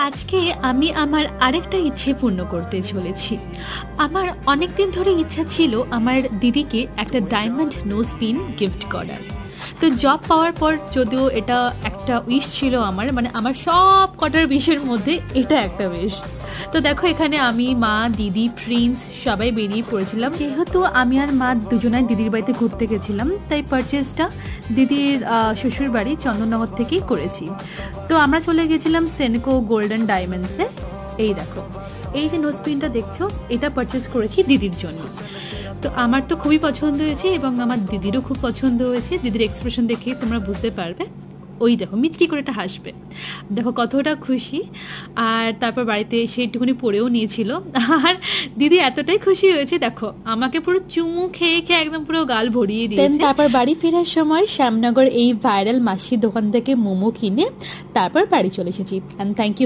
আজকে আমি আমার আরেকটা ইচ্ছে পূর্ণ করতে চলেছি। আমার অনেক দিন ধরে ইচ্ছা ছিল আমার দিদিকে একটা ডায়মন্ড নোজ পিন গিফট করার। তো জব পাওয়ার পর যদিও এটা একটা উইশ ছিল আমার, মানে আমার সব কটার উইশের মধ্যে এটা একটা উইশ। তো দেখো এখানে আমি, মা, দিদি, প্রিন্স সবাই বেরিয়ে পড়েছিলাম। যেহেতু আমি আর মা দুজনাই দিদির বাড়িতে ঘুরতে গেছিলাম, তাই পারচেসটা দিদির শ্বশুর বাড়ি চন্দননগর থেকেই করেছি। তো আমরা চলে গেছিলাম সেনকো গোল্ডেন ডায়মন্ডসে। এই দেখো, এই যে নোজ পিনটা দেখছো, এটা পারচেস করেছি দিদির জন্য। তো আমার তো খুবই পছন্দ হয়েছে এবং আমার দিদিরও খুব পছন্দ হয়েছে। দিদির এক্সপ্রেশন দেখে তোমরা বুঝতে পারবে। ওই দেখো মিচকি করে এটা হাসবে, দেখো কতটা খুশি। আর তারপর বাড়িতে এসে একটুখানি পরেও নিয়েছিল। আর দিদি এতটাই খুশি হয়েছে, দেখো আমাকে পুরো চুমু খেয়ে খেয়ে একদম পুরো গাল ভরিয়ে দিয়েছে। তারপর বাড়ি ফেরার সময় শ্যামনগর এই ভাইরাল মাসির দোকান থেকে মোমো কিনে তারপর বাড়ি চলে এসেছি। And thank you.